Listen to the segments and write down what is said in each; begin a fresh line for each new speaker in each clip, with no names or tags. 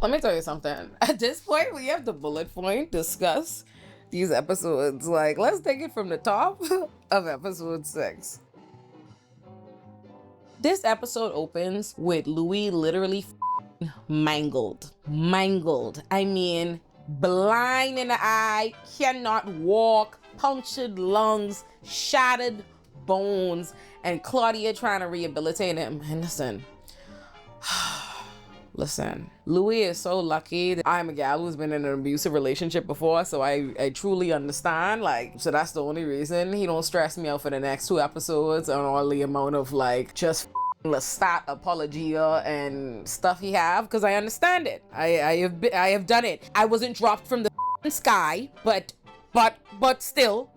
Let me tell you something. At this point, we have the bullet point discuss these episodes. Like, let's take it from the top of episode 6. This episode opens with Louis literally mangled. Mangled. I mean, blind in the eye, cannot walk, punctured lungs, shattered bones, and Claudia trying to rehabilitate him. And listen, Louis is so lucky. I'm a gal who's been in an abusive relationship before, so I truly understand. Like, so that's the only reason he don't stress me out for the next 2 episodes on all the amount of like just Lestat apologia and stuff he have, because I understand it. I have done it. I wasn't dropped from the sky, but still.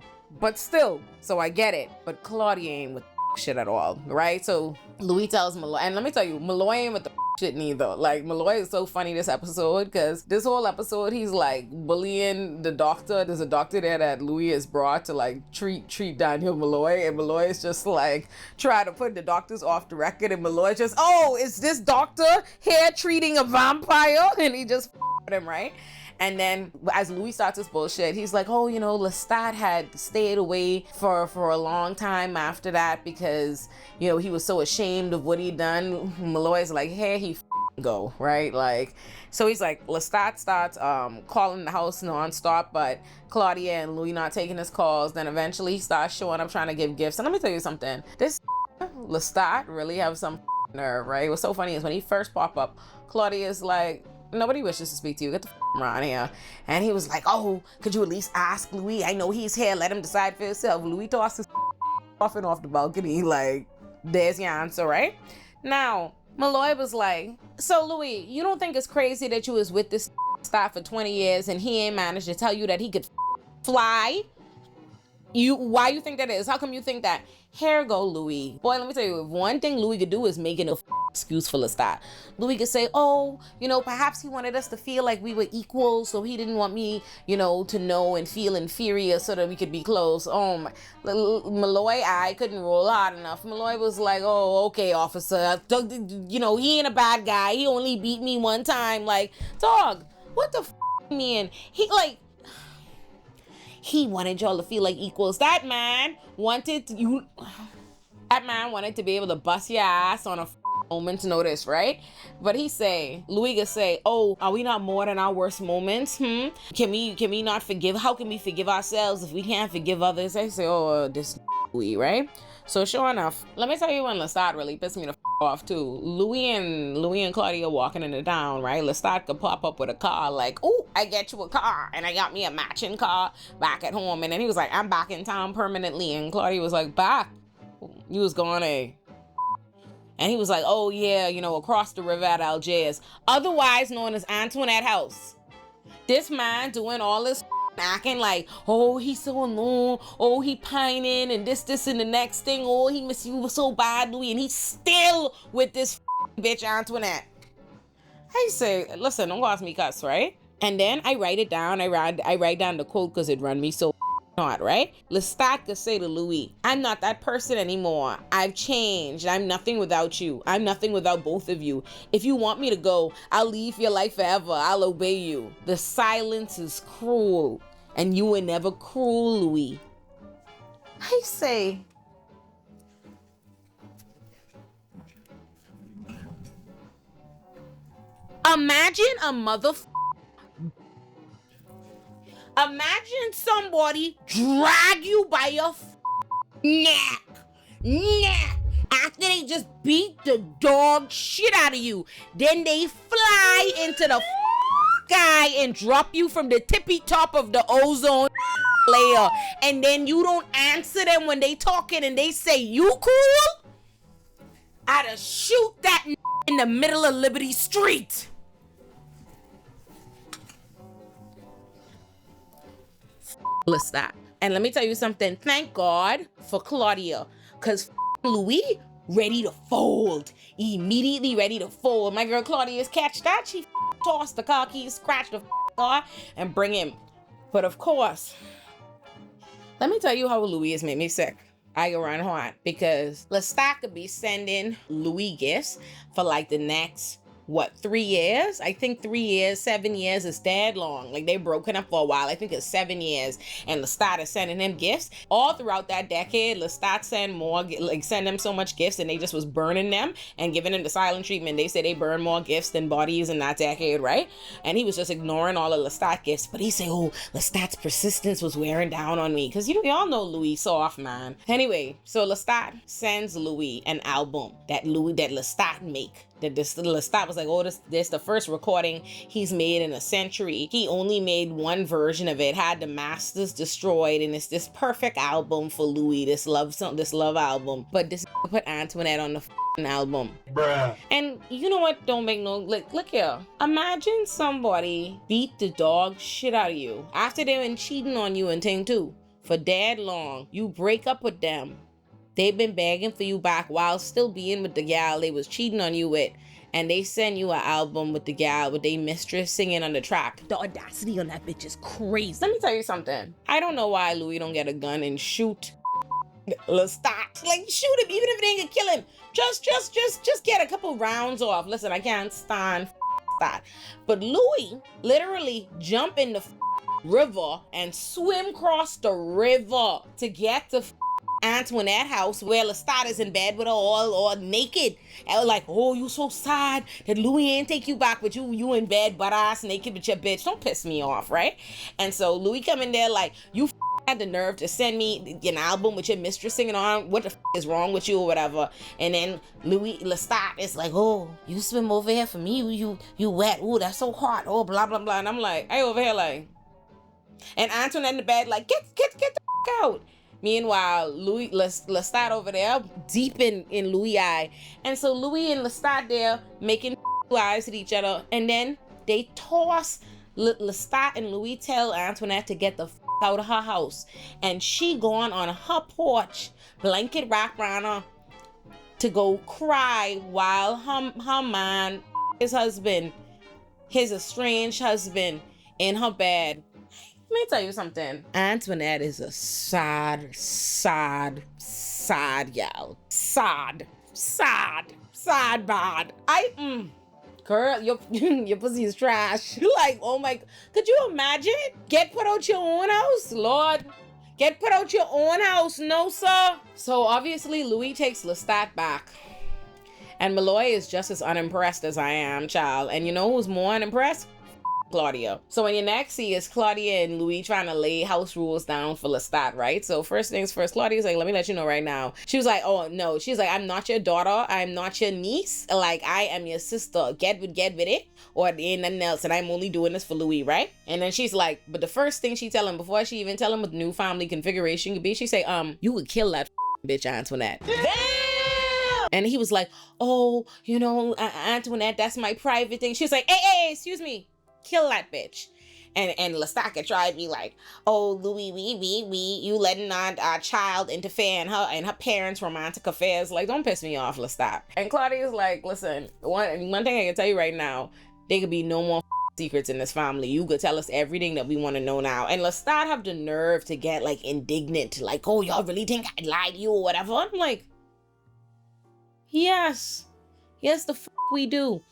So I get it. But Claudia ain't with shit at all, right? So Louis tells Malloy, and let me tell you, Malloy ain't with the shit neither. Like, Malloy is so funny this episode, because this whole episode he's like bullying the doctor. There's a doctor there that Louis is brought to like treat Daniel Malloy, and Malloy is just like try to put the doctors off the record, and Malloy just, oh, is this doctor here treating a vampire? And he just him, right? And then as Louis starts his bullshit, he's like, oh, you know, Lestat had stayed away for a long time after that because, you know, he was so ashamed of what he'd done. Malloy's like, hey, he go, right? Like, so he's like, Lestat starts calling the house nonstop, but Claudia and Louis not taking his calls. Then eventually he starts showing up trying to give gifts. And let me tell you something. This Lestat really have some nerve, right? What's so funny is when he first pop up, Claudia's like, nobody wishes to speak to you. Get the around here. And he was like, oh, could you at least ask Louis? I know he's here. Let him decide for himself. Louis tossed his off and off the balcony. Like, there's your answer, right? Now, Malloy was like, so Louis, you don't think it's crazy that you was with this staff for 20 years and he ain't managed to tell you that he could fly? Why you think that is? How come you think that? Here go Louis. Boy, let me tell you, if one thing Louis could do is make an excuse for Lestat. Louis could say, oh, you know, perhaps he wanted us to feel like we were equal, so he didn't want me, you know, to know and feel inferior so that we could be close. Oh, Malloy, I couldn't roll hard enough. Malloy was like, oh, okay, officer. You know, he ain't a bad guy. He only beat me one time. Like, dog, what the mean? He wanted y'all to feel like equals. That man wanted to be able to bust your ass on a moment's notice, right? But Louis could say, oh, are we not more than our worst moments? Can we not forgive? How can we forgive ourselves if we can't forgive others? I say, oh, this Louis, right? So sure enough, let me tell you when Lestat really pissed me the off too. Louis and Claudia walking in the town, right? Lestat could pop up with a car like, oh, I get you a car, and I got me a matching car back at home. And then he was like, I'm back in town permanently. And Claudia was like, back? You was gone, eh? And he was like, oh yeah, you know, across the river at Algiers, otherwise known as Antoinette House. This man doing all this acting like, oh, he's so alone, oh, he pining, and this and the next thing, oh, he miss you so badly, and he's still with this bitch Antoinette. I say, listen, don't watch me cuss, right? And then I write it down. I write down the quote because it run me so hot, right? Lestat could say to Louis, I'm not that person anymore. I've changed. I'm nothing without you. I'm nothing without both of you. If you want me to go, I'll leave your life forever. I'll obey you. The silence is cruel, and you were never cruel, Louis. I say, imagine somebody drag you by your neck after they just beat the dog shit out of you. Then they fly into the sky and drop you from the tippy top of the ozone layer, and then you don't answer them when they talking and they say you cool. I'd shoot that in the middle of Liberty Street. Lestat. And let me tell you something. Thank God for Claudia, because Louis ready to fold. Immediately ready to fold. My girl Claudia's catch that. She tossed the car keys, scratched the car, and bring him. But of course, let me tell you how Louis has made me sick. I go run hot because Lestat could be sending Louis gifts for like the next what, 3 years? I think 3 years, 7 years is dead long. Like, they broken up for a while. I think it's 7 years. And Lestat is sending him gifts. All throughout that decade, Lestat send them so much gifts, and they just was burning them and giving them the silent treatment. They said they burned more gifts than bodies in that decade, right? And he was just ignoring all of Lestat gifts. But he said, oh, Lestat's persistence was wearing down on me. Because y'all know Louis soft, man. Anyway, so Lestat sends Louis an album that Lestat make. That Lestat was like, oh, this the first recording he's made in a century. He only made one version of it, had the masters destroyed, and it's this perfect album for Louis, this love album. But this put Antoinette on the album. Bruh. And you know what? Don't make no, look here. Imagine somebody beat the dog shit out of you after they've been cheating on you and thing too for dead long. You break up with them. They've been begging for you back while still being with the gal they was cheating on you with. And they send you an album with the gal with their mistress singing on the track. The audacity on that bitch is crazy. Let me tell you something. I don't know why Louis don't get a gun and shoot Lestat. Like, shoot him, even if it ain't gonna kill him. Just get a couple rounds off. Listen, I can't stand that. But Louis literally jump in the river and swim across the river to get to Antoinette house where Lestat is in bed with her all naked. And like, oh, you so sad that Louis ain't take you back, but you in bed butt ass naked with your bitch. Don't piss me off, right? And so Louis come in there like, you had the nerve to send me an album with your mistress singing on. What the is wrong with you or whatever? And then Lestat is like, oh, you swim over here for me, you wet, oh, that's so hot, oh, blah blah blah. And I'm like, I over here like, and Antoinette in the bed like, get the out. Meanwhile, Lestat over there, deep in Louis' eye. And so Louis and Lestat there making eyes at each other. And then they toss Lestat, and Louis tell Antoinette to get the out of her house. And she gone on her porch, blanket wrapped around her, to go cry while her man, his estranged husband, in her bad. Let me tell you something. Antoinette is a sad gal. Sad bad. Girl, your pussy is trash. Like, oh my, could you imagine? Get put out your own house? Lord, get put out your own house. No, sir. So obviously Louis takes Lestat back. And Malloy is just as unimpressed as I am, child. And you know who's more unimpressed? Claudia. So in your next see is Claudia and Louis trying to lay house rules down for Lestat, right? So first things first, Claudia's like, let me let you know right now. She was like, oh no. She's like, I'm not your daughter. I'm not your niece. Like, I am your sister. Get with it. Or it ain't nothing else. And I'm only doing this for Louis, right? And then she's like, but the first thing she tell him, before she even tell him what the new family configuration could be, she say, you would kill that bitch Antoinette. Damn! And he was like, oh, you know, Antoinette, that's my private thing. She was like, hey, excuse me. Kill that bitch. And Lestat could try to be like, oh, Louis, you letting our child interfere in her parents' romantic affairs. Like, don't piss me off, Lestat. And Claudia's like, listen, one thing I can tell you right now, there could be no more secrets in this family. You could tell us everything that we want to know now. And Lestat have the nerve to get like indignant, like, oh, y'all really think I lied to you or whatever? I'm like, yes, the we do.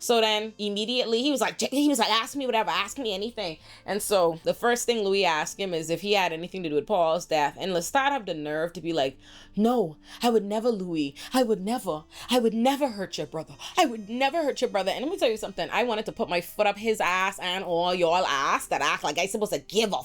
So then immediately he was like, ask me whatever, ask me anything. And so the first thing Louis asked him is if he had anything to do with Paul's death. And Lestat have the nerve to be like, no, I would never, Louis. I would never hurt your brother. I would never hurt your brother. And let me tell you something. I wanted to put my foot up his ass and all y'all ass that act like I supposed to give a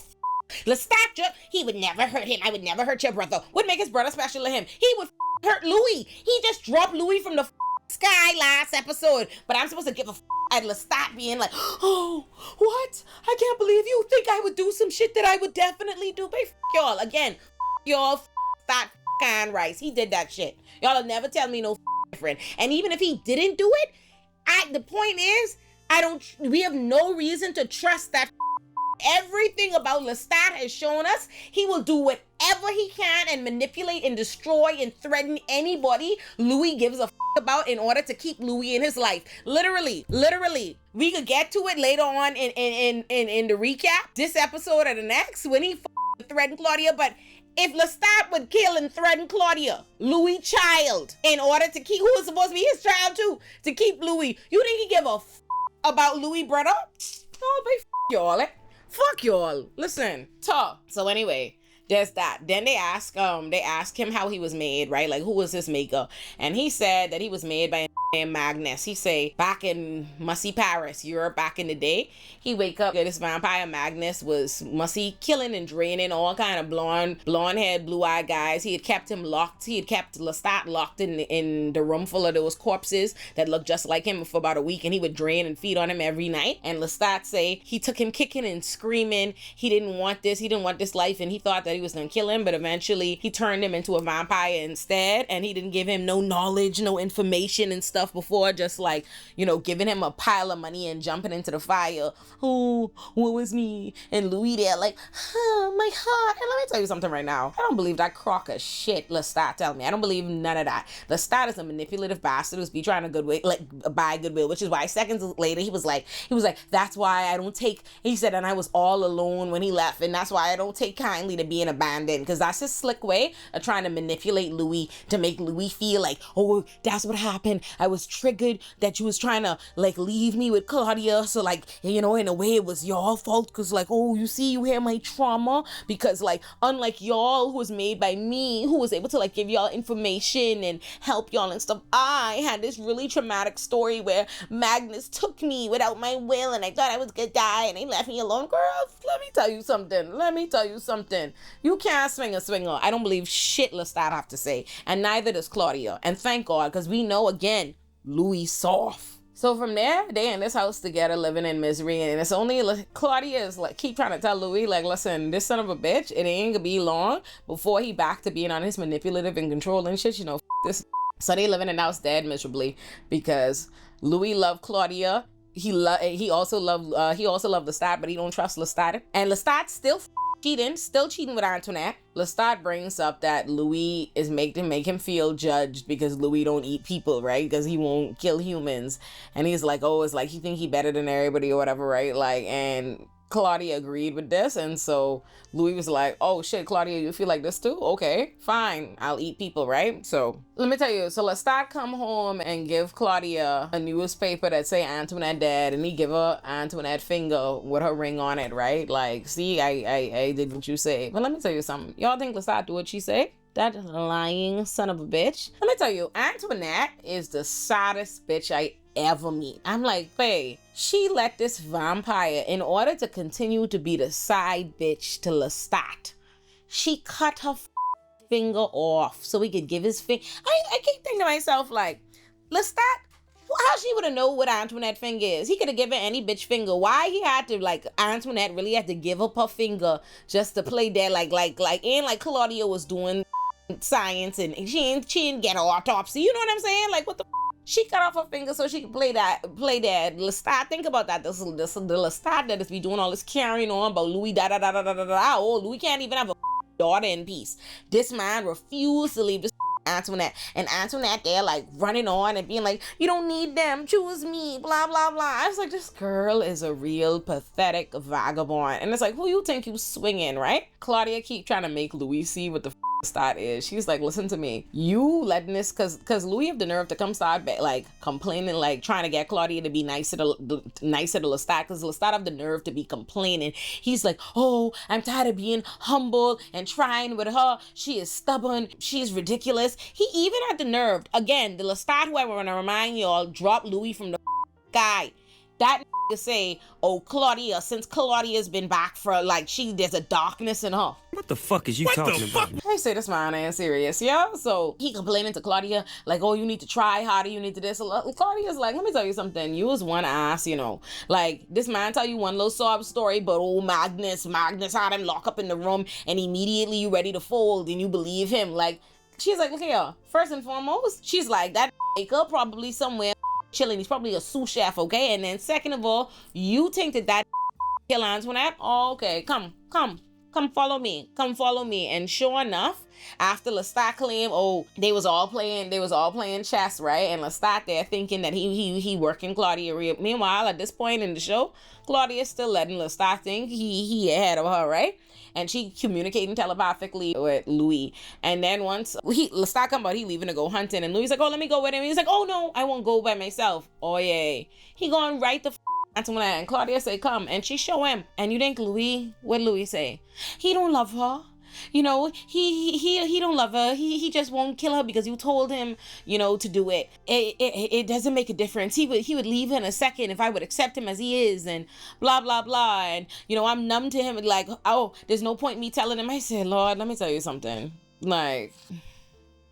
Lestat, he would never hurt him. I would never hurt your brother. Would make his brother special to him. He would hurt Louis. He just dropped Louis from the sky last episode, but I'm supposed to give a at Lestat being like, oh, what? I can't believe you think I would do some shit that I would definitely do. But y'all, again, y'all fat Anne Rice. He did that shit. Y'all will never tell me no different. And even if he didn't do it, the point is, we have no reason to trust that. Everything about Lestat has shown us he will do whatever he can and manipulate and destroy and threaten anybody Louis gives a about in order to keep Louis in his life. Literally. We could get to it later on in the recap, this episode or the next, when he threatened Claudia, but
If Lestat would kill and threaten Claudia, Louis' child, in order to keep, who was supposed to be his child too, to keep Louis, you think he give a about Louis' brother?
Oh, but y'all, fuck y'all. Listen, talk. So anyway, there's that. Then they ask him how he was made, right? Like, who was his maker? And he said that he was made by Magnus. He say back in Mussy Paris, Europe, back in the day, he wake up, this vampire Magnus was Mussy killing and draining all kind of blonde haired, blue eyed guys. He had kept him locked. He had kept Lestat locked in the room full of those corpses that looked just like him for about a week, and he would drain and feed on him every night. And Lestat say he took him kicking and screaming. He didn't want this life, and he thought that he was gonna kill him, but eventually he turned him into a vampire instead, and he didn't give him no knowledge, no information and stuff before, just like, giving him a pile of money and jumping into the fire. Oh, what was me? And Louis there like, my heart. And let me tell you something right now. I don't believe that crock of shit Lestat tell me. I don't believe none of that. Lestat is a manipulative bastard who's be trying to buy goodwill, which is why seconds later he was like, that's why I don't take, he said, and I was all alone when he left, and that's why I don't take kindly to being abandoned, because that's his slick way of trying to manipulate Louis to make Louis feel like, oh, that's what happened. I was triggered that you was trying to leave me with Claudia, so in a way it was your fault, because oh, you see, you hear my trauma, because unlike y'all who was made by me, who was able to give y'all information and help y'all and stuff, I had this really traumatic story where Magnus took me without my will, and I thought I was gonna die, and they left me alone. Girl, let me tell you something. You can't swing a swinger. I don't believe shit Lestat have to say, and neither does Claudia, and thank God, because we know, again, Louis soft. So from there, they in this house together, living in misery, and it's only Claudia is keep trying to tell Louis, listen, this son of a bitch, it ain't gonna be long before he back to being on his manipulative and controlling shit, this. So they living in the house dead miserably because Louis loved Claudia. He also loved Lestat, but he don't trust Lestat, and Lestat still cheating with Antoinette. Lestat brings up that Louis is make him feel judged because Louis don't eat people, right? Because he won't kill humans. And he's like, oh, it's like he think he better than everybody or whatever, right? And Claudia agreed with this, and so Louis was like, oh shit, Claudia, you feel like this too? Okay, fine, I'll eat people, right? So let me tell you, so Lestat come home and give Claudia a newspaper that say Antoinette dead, and he give her Antoinette finger with her ring on it, right? See, I did what you say. But let me tell you something, y'all think Lestat do what she say? That lying son of a bitch. Let me tell you, Antoinette is the saddest bitch I ever meet. I'm like, bae, she let this vampire, in order to continue to be the side bitch to Lestat, she cut her finger off so he could give his finger. I keep thinking to myself, Lestat, how she would have known what Antoinette finger is? He could have given any bitch finger. Why he had to, Antoinette really had to give up her finger just to play that, and Claudia was doing science, and she didn't get an autopsy. You know what I'm saying? What the she cut off her finger so she could play that Lestat. Think about that. The Lestat that is be doing all this carrying on about Louis Oh, Louis can't even have a daughter in peace. This man refused to leave this Antoinette, and Antoinette there running on and being like, you don't need them, choose me, blah blah blah. I was like, this girl is a real pathetic vagabond. And it's who you think you swinging, right? Claudia keep trying to make Louis see what the Lestat is. She's like, listen to me, you letting this, cause Louis have the nerve to come start complaining, trying to get Claudia to be nicer to Lestat, cause Lestat have the nerve to be complaining. He's like, oh, I'm tired of being humble and trying with her. She is stubborn, she's ridiculous. He even had the nerve, again, the Lestat who I want to remind y'all dropped Louis from the sky. That to say, oh, Claudia, since Claudia's been back for there's a darkness in her.
What the fuck is you talking about?
I say this man ain't serious, yeah? So he complaining to Claudia, oh, you need to try harder, you need to this. Claudia's like, let me tell you something, you was one ass, this man tell you one little sob story, but oh, Magnus had him locked up in the room, and immediately you ready to fold, and you believe him. She's like, look here, first and foremost, she's like, that maker probably somewhere chilling, he's probably a sous chef, okay? And then second of all, you think that kill Antoinette? Oh, okay, come
come follow me. Come follow me. And sure enough, after Lestat claimed, oh, they was all playing chess, right? And Lestat there thinking that he working Claudia. Meanwhile, at this point in the show, Claudia's still letting Lestat think he ahead of her, right? And she communicating telepathically with Louis. And then once Lestat come out, he leaving to go hunting. And Louis like, oh, let me go with him. He's like, oh no, I won't go by myself. Oh yeah. He going right the Antoinette. And Claudia say, come. And she show him. And you think what Louis say? He don't love her. You know, he don't love her. He just won't kill her because you told him, you know, to do it. It doesn't make a difference. He would leave in a second if I would accept him as he is, and blah blah blah. And you know, I'm numb to him. Like, oh, there's no point in me telling him. I said, Lord, let me tell you something. Like,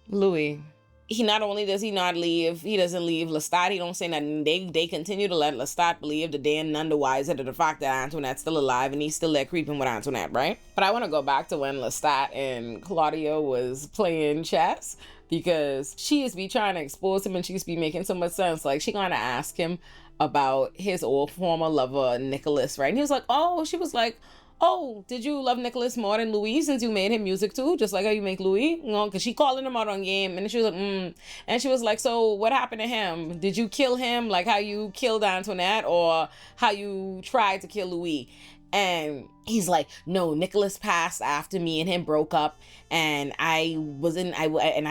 Louis, he not only does he not leave, he doesn't leave Lestat. He don't say nothing. They continue to let Lestat believe that they are none the wiser to the fact that Antoinette's still alive and he's still there creeping with Antoinette, right? But I want to go back to when Lestat and Claudia was playing chess, because she used to be trying to expose him and she used to be making so much sense. Like, she gonna ask him about his old former lover, Nicholas, right? And he was like, oh, she was like, oh, did you love Nicholas more than Louis since you made him music too? Just like how you make Louis? You know, because she calling him out on game. And she was like, And she was like, so what happened to him? Did you kill him like how you killed Antoinette, or how you tried to kill Louis? And he's like, no, Nicholas passed after me and him broke up. And I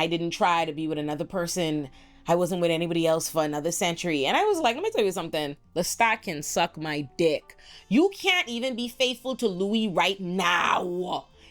didn't try to be with another person. I wasn't with anybody else for another century. And I was like, let me tell you something. Lestat can suck my dick. You can't even be faithful to Louis right now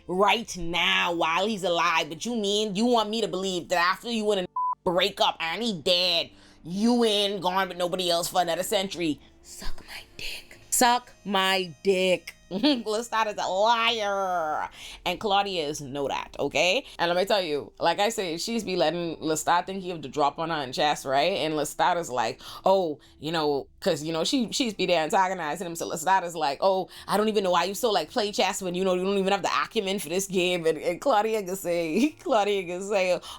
while he's alive. But you want me to believe that after you and a break up and he dead, you ain't gone with nobody else for another century? Suck my dick. Suck my dick. Lestat is a liar. And Claudia's know that, okay? And let me tell you, like I said, she's be letting Lestat think he have to drop on her in chest, right? And Lestat is like, oh, you know, because, you know, she's be there antagonizing him. So Lestat is like, oh, I don't even know why you still like play chess when, you know, you don't even have the acumen for this game. And Claudia can say,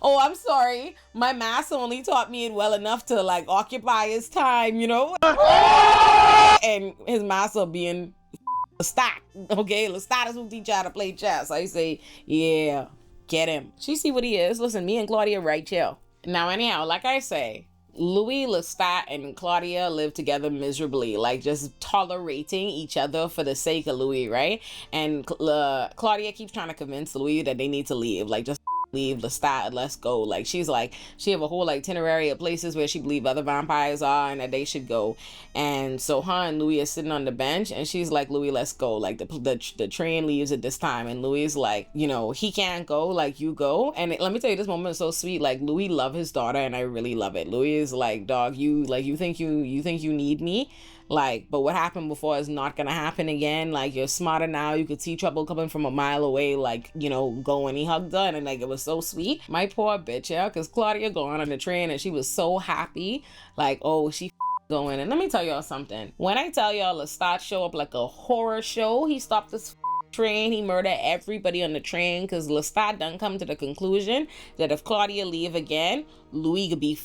oh, I'm sorry. My master only taught me it well enough to like occupy his time, you know? And his master being Lestat, okay? Lestat is who teach you how to play chess. I say, yeah, get him. She see what he is. Listen, me and Claudia right here. Now, anyhow, like I say, Louis, Lestat, and Claudia live together miserably, like just tolerating each other for the sake of Louis, right? And Claudia keeps trying to convince Louis that they need to leave, like just leave Lestat, let's go. Like, she's like, she have a whole itinerary of places where she believe other vampires are and that they should go. And so her and Louis are sitting on the bench and she's like, Louis, let's go. Like the train leaves at this time. And Louis is like, you know, he can't go, like you go. And let me tell you, this moment is so sweet. Like, Louis love his daughter and I really love it. Louis is like, dog, you think you need me? Like, but what happened before is not gonna happen again. Like, you're smarter now. You could see trouble coming from a mile away. Like, you know, go. And he hugged her and like, it was so sweet. My poor bitch, yeah, because Claudia going on the train and she was so happy. Like, oh, she going. And let me tell y'all something. When I tell y'all Lestat show up like a horror show, he stopped this train, he murdered everybody on the train, because Lestat done come to the conclusion that if Claudia leave again, Louis could be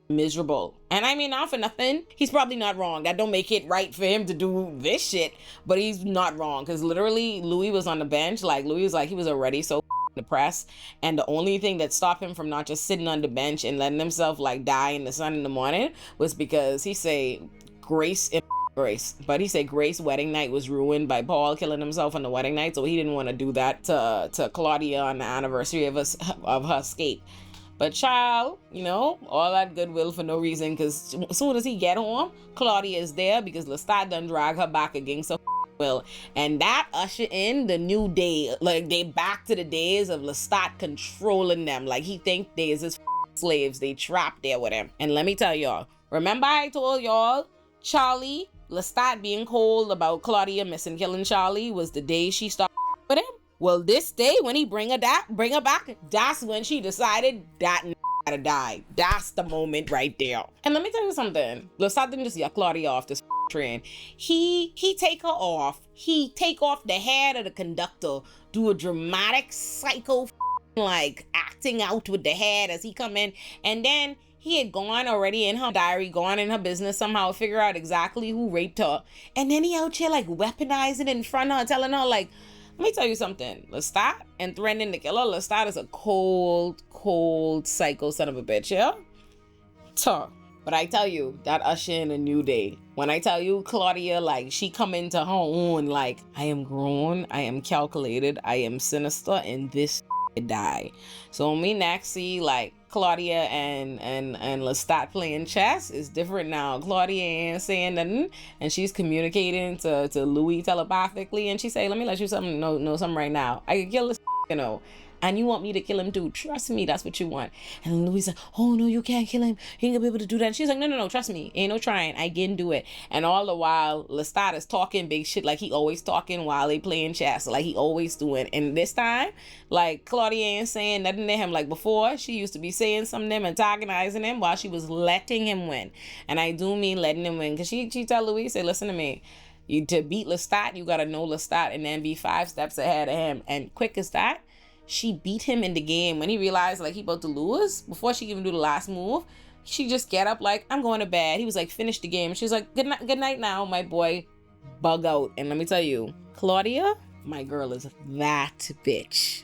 miserable. And I mean, not for nothing, he's probably not wrong. That don't make it right for him to do this shit, but he's not wrong, because literally Louis was on the bench. Like, Louis was like, he was already so depressed, and the only thing that stopped him from not just sitting on the bench and letting himself like die in the sun in the morning was because he say Grace, but he said Grace's wedding night was ruined by Paul killing himself on the wedding night, so he didn't want to do that to Claudia on the anniversary of her escape. But child, you know, all that goodwill for no reason, because as soon as he get home, Claudia is there because Lestat done drag her back against her will. And that usher in the new day. Like, they back to the days of Lestat controlling them. Like, he think they is his slaves. They trapped there with him. And let me tell y'all, remember I told y'all, Charlie, Lestat being cold about Claudia missing killing Charlie was the day she stopped with him? Well, this day when he bring her back, that's when she decided that gotta die. That's the moment right there. And let me tell you something. Lestat didn't just get Claudia off this train. He take her off. He take off the head of the conductor, do a dramatic psycho like acting out with the head as he come in, and then he had gone already in her diary, gone in her business somehow, figure out exactly who raped her, and then he out here like weaponizing in front of her, telling her like, Let me tell you something. Lestat and threatening to kill her. Lestat is a cold psycho son of a bitch, yeah? Talk. But I tell you, that usher in a new day. When I tell you, Claudia, like, she come into her own, like, I am grown, I am calculated, I am sinister, and this die. So when we next see, like, Claudia and Lestat playing chess, is different now. Claudia ain't saying nothing, and she's communicating to Louis telepathically, and she say, let me let you know something right now. I can kill this, and you want me to kill him too. Trust me, that's what you want. And Louis like, oh no, you can't kill him. He ain't gonna be able to do that. And she's like, no, trust me. Ain't no trying. I can do it. And all the while, Lestat is talking big shit like he always talking while they playing chess. Like he always doing. And this time, like Claudia ain't saying nothing to him. Like before, she used to be saying something to him, antagonizing him while she was letting him win. And I do mean letting him win. Cause she tell Louis, say, listen to me. To beat Lestat, you gotta know Lestat and then be 5 steps ahead of him. And quick as that, she beat him in the game when he realized like he about to lose. Before she even do the last move, she just get up like, I'm going to bed. He was like, finish the game. She's like, good night now, my boy. Bug out. And let me tell you, Claudia, my girl, is that bitch.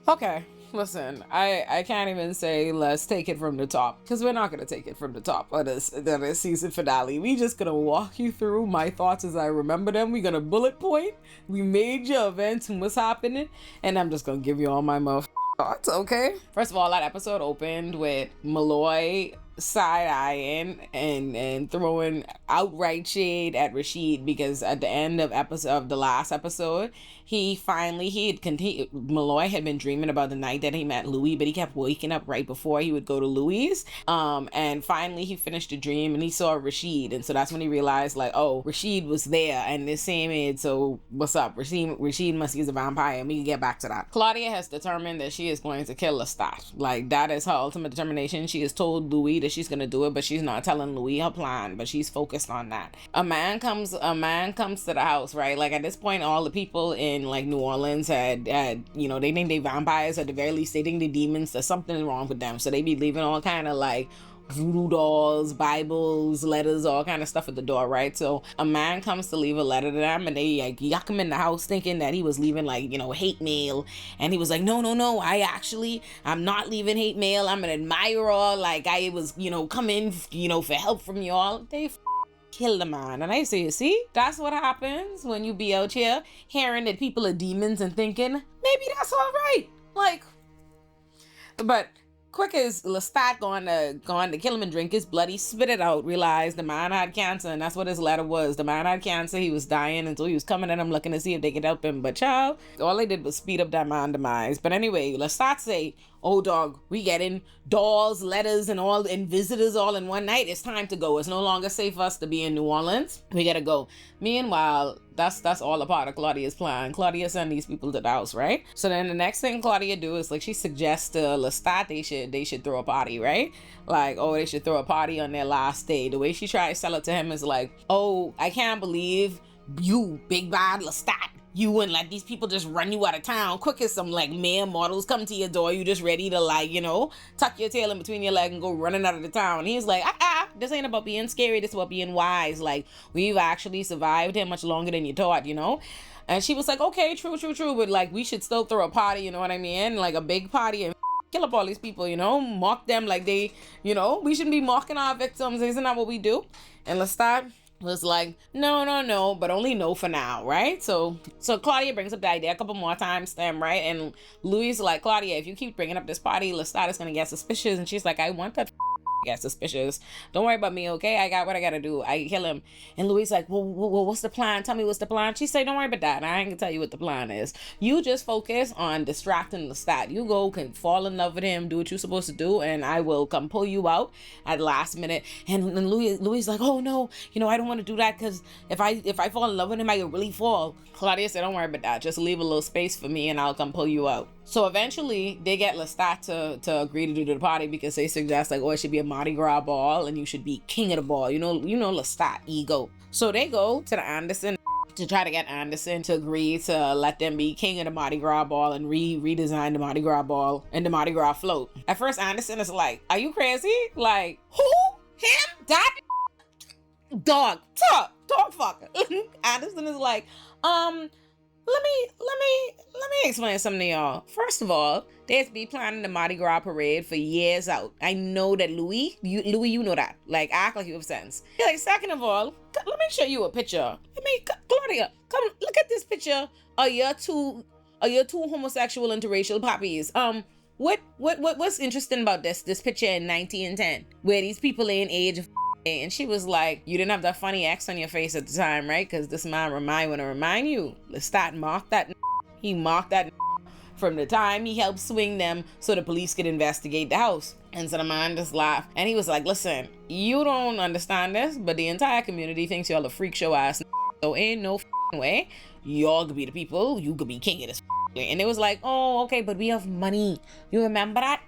Okay, listen, I can't even say let's take it from the top, because we're not going to take it from the top of this season finale. We just going to walk you through my thoughts as I remember them. We're going to bullet point. We made your events and what's happening, and I'm just going to give you all my thoughts, okay? First of all, that episode opened with Malloy side-eyeing and throwing outright shade at Rashid, because at the end of the last episode, Malloy had been dreaming about the night that he met Louis, but he kept waking up right before he would go to Louis. And finally he finished the dream and he saw Rashid, and so that's when he realized like, oh, Rashid was there and the same age, so what's up? Rashid must use a vampire, and we can get back to that. Claudia has determined that she is going to kill Lestat. Like, that is her ultimate determination. She has told Louis that she's gonna do it, but she's not telling Louis her plan, but she's focused on that. A man comes to the house, right? Like, at this point, all the people in like New Orleans had they think they vampires, at the very least they think they demons. There's something wrong with them, so they be leaving all kind of like voodoo dolls, Bibles, letters, all kind of stuff at the door, right? So a man comes to leave a letter to them, and they like yuck him in the house thinking that he was leaving like, hate mail. And he was like, no, I'm not leaving hate mail. I'm an admirer. Like, I was, coming, for help from y'all. They kill the man. And I say, you see, that's what happens when you be out here hearing that people are demons and thinking, maybe that's all right. Like, but quick as Lestat going to kill him and drink his blood, he spit it out, realized the man had cancer, and that's what his letter was. The man had cancer, he was dying, and so he was coming at him looking to see if they could help him. But child, all they did was speed up that man's demise. But anyway, Lestat say, oh dog, we getting dolls, letters, and all, and visitors all in one night. It's time to go. It's no longer safe for us to be in New Orleans. We gotta go. Meanwhile, that's all a part of Claudia's plan. Claudia send these people to the house, right? So then the next thing Claudia do is like she suggests to Lestat they should throw a party, right? Like, oh, they should throw a party on their last day. The way she tried to sell it to him is like, oh, I can't believe you, big bad Lestat, you wouldn't let these people just run you out of town. Quick as some like mere mortals come to your door, you just ready to like, tuck your tail in between your leg and go running out of the town. And he's like, this ain't about being scary, this is about being wise. Like, we've actually survived here much longer than you thought, And she was like, okay, true, but like we should still throw a party, you know what I mean? Like a big party and kill up all these people, mock them like they, we shouldn't be mocking our victims. Isn't that what we do? And Lestat was like, no, but only no for now, right? So Claudia brings up the idea a couple more times, then, right? And Louis is like, Claudia, if you keep bringing up this party, Lestat is gonna get suspicious. And she's like, I want that get suspicious. Don't worry about me, okay? I got what I gotta do. I kill him. And Louis like, well, what's the plan? Tell me what's the plan. She say, don't worry about that. I ain't gonna tell you what the plan is. You just focus on distracting Lestat. You go can fall in love with him, do what you're supposed to do, and I will come pull you out at the last minute. And Louis like, oh no, I don't want to do that, because if I fall in love with him, I could really fall. Claudia said, don't worry about that. Just leave a little space for me and I'll come pull you out. So eventually they get Lestat to agree to do the party, because they suggest like, oh, it should be a Mardi Gras ball and you should be king of the ball. Lestat ego. So they go to the Anderson to try to get Anderson to agree to let them be king of the Mardi Gras ball and redesign the Mardi Gras ball and the Mardi Gras float. At first Anderson is like, are you crazy? Like, who? Him? That? Dog
motherfucker. Anderson is like, let me explain something to y'all. First of all, they've been planning the Mardi Gras parade for years out. I know that Louis, you know that. Like, act like you have sense. Like, second of all, let me show you a picture. Claudia, come look at this picture of your two homosexual interracial poppies. What's interesting about this picture in 1910, where these people in age of and she was like, you didn't have that funny X on your face at the time, right? Because this man want to remind you. Lestat marked that. He marked that from the time he helped swing them so the police could investigate the house. And so the man just laughed. And he was like, listen, you don't understand this, but the entire community thinks y'all a freak show ass. So ain't no way y'all could be the people. You could be king of this. And it was like, oh, okay, but we have money. You remember that?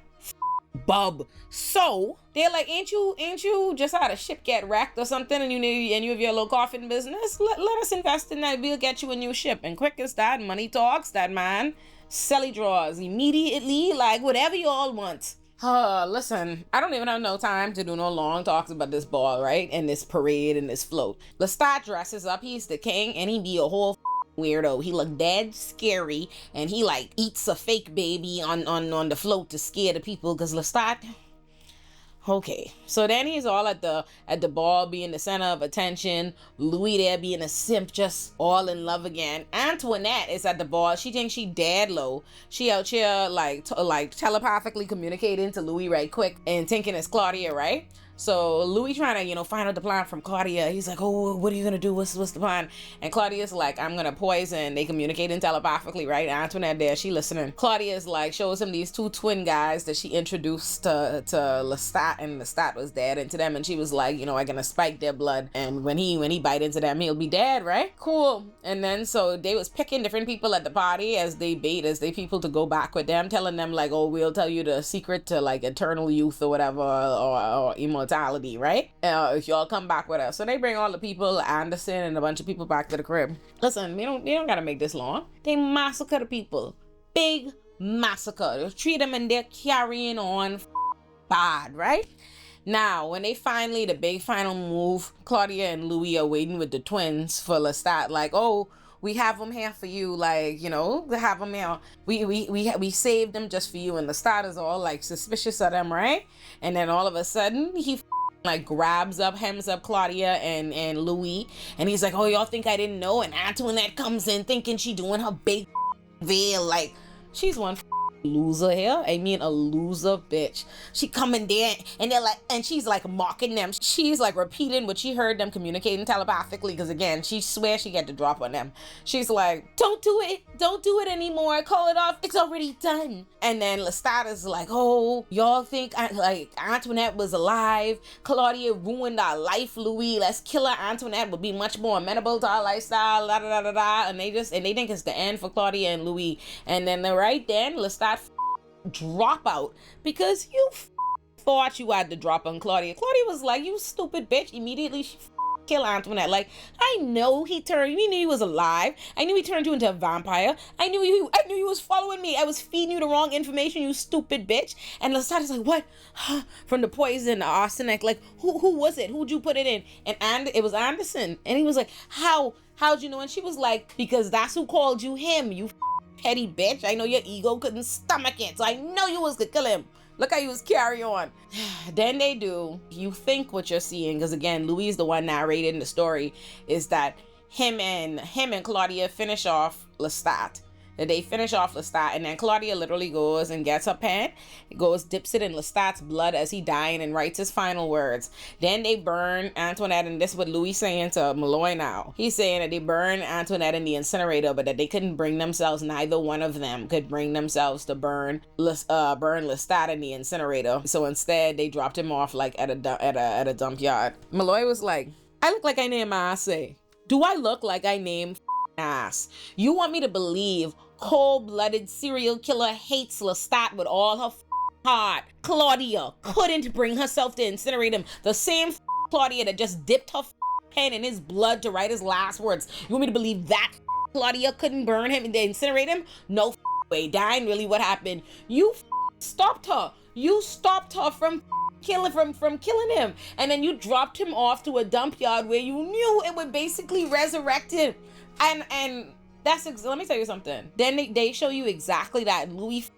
Bub. So they're like, ain't you just had a ship get wrecked or something, and you have your little coffin business? Let us invest in that. We'll get you a new ship. And quick as that, money talks. That man, selly draws immediately, like whatever you all want. Listen, I don't even have no time to do no long talks about this ball, right? And this parade and this float. Lestat dresses up. He's the king, and he be a whole weirdo. He looked dead scary, and he like eats a fake baby on the float to scare the people, because Lestat. Okay, so then he's all at the ball, being the center of attention. Louis there being a simp, just all in love again. Antoinette is at the ball. She thinks she dead low. She out here like telepathically communicating to Louis right quick and thinking it's Claudia, right? So Louis trying to, find out the plan from Claudia. He's like, oh, what are you going to do? What's the plan? And Claudia's like, I'm going to poison. They communicating telepathically, right? Antoinette there, she listening. Claudia's like, shows him these two twin guys that she introduced to Lestat, and Lestat was dead into them. And she was like, I'm going to spike their blood. And when he bite into them, he'll be dead, right? Cool. And then so they was picking different people at the party as they people to go back with them, telling them like, oh, we'll tell you the secret to like eternal youth or whatever, or immortality, right? If y'all come back with us. So they bring all the people, Anderson and a bunch of people, back to the crib. Listen, they don't gotta make this long. They massacre the people. Big massacre. They treat them and they're carrying on bad, right? Now, when they the big final move, Claudia and Louis are waiting with the twins for Lestat, like, oh, we have them here for you, like, we have them here. We saved them just for you. And Lestat is all like suspicious of them, right? And then all of a sudden, he like hems up Claudia and Louis, and he's like, oh, y'all think I didn't know? And Antoinette comes in thinking she doing her big veil, like she's one loser here. I mean, a loser bitch. She coming there and they're like, and she's like mocking them. She's like repeating what she heard them communicating telepathically, because again, she swears she got the drop on them. She's like, don't do it anymore, call it off, it's already done. And then Lestat is like, oh, y'all think like Antoinette was alive, Claudia ruined our life, Louis, let's kill her. Antoinette would be much more amenable to our lifestyle, da da da da. And they think it's the end for Claudia and Louis. And then right then Lestat drop out, because you thought you had to drop on Claudia. Claudia was like, you stupid bitch. Immediately she kill Antoinette. Like, I know we knew he was alive. I knew he turned you into a vampire. I knew he was following me. I was feeding you the wrong information, you stupid bitch. And Lestat is like, what? From the poison, the arsenic, like who was it? Who'd you put it in? And it was Anderson. And he was like, how'd you know? And she was like, because that's who called you him, you petty bitch. I know your ego couldn't stomach it, so I know you was gonna kill him. Look how you was carry on. Then they do. You think what you're seeing, because again, Louis, the one narrating the story, is that him and Claudia finish off Lestat. They finish off Lestat, and then Claudia literally goes and gets her pen, dips it in Lestat's blood as he dying, and writes his final words. Then they burn Antoinette, and this is what Louis saying to Malloy now. He's saying that they burn Antoinette in the incinerator, but that they couldn't bring themselves, neither one of them could bring themselves to burn Lestat in the incinerator. So instead, they dropped him off like at a dump yard. Malloy was like, I look like I named my ass. Do I look like I named ass? You want me to believe cold-blooded serial killer hates Lestat with all her heart? Claudia couldn't bring herself to incinerate him. The same Claudia that just dipped her pen in his blood to write his last words. You want me to believe that Claudia couldn't burn him and incinerate him? No way. That ain't really what happened. You stopped her. You stopped her from killing from killing him, and then you dropped him off to a dump yard where you knew it would basically resurrect him, and that's let me tell you something. Then they show you exactly that Louis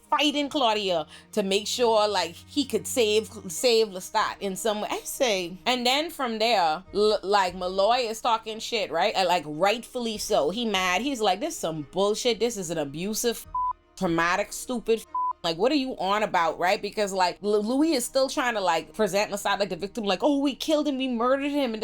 fighting Claudia to make sure like he could save Lestat in some way. I say, and then from there, like Malloy is talking shit, right? And like rightfully so. He mad. He's like, this is some bullshit. This is an abusive, traumatic, stupid. Like, what are you on about, right? Because like Louis is still trying to like present Lestat like the victim, like, oh, we killed him, we murdered him, and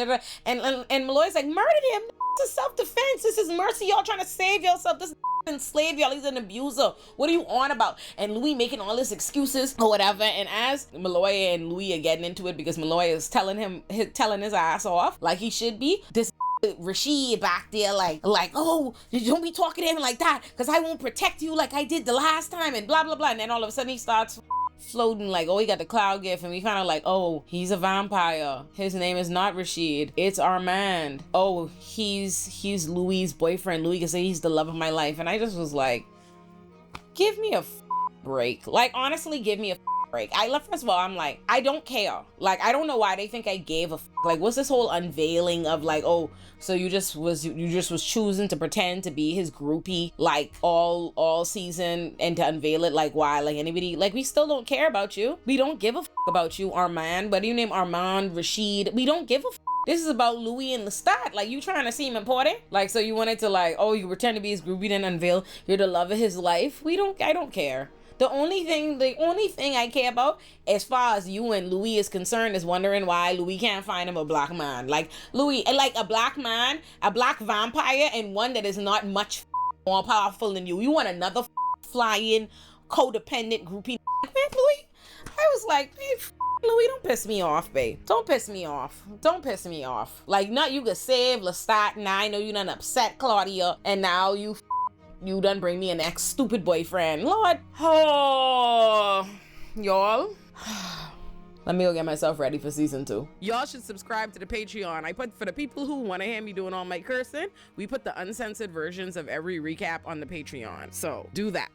Malloy's like, murdered him? This is self-defense. This is mercy. Y'all trying to save yourself. This enslaved y'all. He's an abuser. What are you on about? And Louis making all his excuses or whatever. And as Malloy and Louis are getting into it, because Malloy is telling his ass off like he should be, this Rashid back there like, oh, don't be talking to him like that, because I won't protect you like I did the last time, and blah blah blah. And then all of a sudden he starts floating like, oh, he got the cloud gift, and we kind of like, oh, he's a vampire. His name is not Rashid, it's Armand. Oh, he's Louis' boyfriend. Louis can say he's the love of my life. And I just was like, give me a break. Like, honestly, give me a break. First of all, I'm like, I don't care. Like, I don't know why they think I gave a like, what's this whole unveiling of like, oh, so you just was choosing to pretend to be his groupie like all season, and to unveil it, like, why? Like, anybody, like, we still don't care about you. We don't give a about you, Armand. Whether you name Armand, Rashid, we don't give a This is about Louis and Lestat. Like, you trying to seem important? Like, so you wanted to like, oh, you pretend to be his groupie, then unveil you're the love of his life? I don't care. The only thing I care about as far as you and Louis is concerned is wondering why Louis can't find him a black man. Like, Louis, like a black man, a black vampire, and one that is not much more powerful than you. You want another flying, codependent groupie. Man, Louis, I was like, man, Louis, don't piss me off, babe. Don't piss me off. Don't piss me off. Like, not you could save Lestat. Now I know you done upset Claudia, and now you done bring me an ex-stupid boyfriend. Lord. Oh, y'all. Let me go get myself ready for season 2.
Y'all should subscribe to the Patreon. I put, for the people who want to hear me doing all my cursing, we put the uncensored versions of every recap on the Patreon. So do that.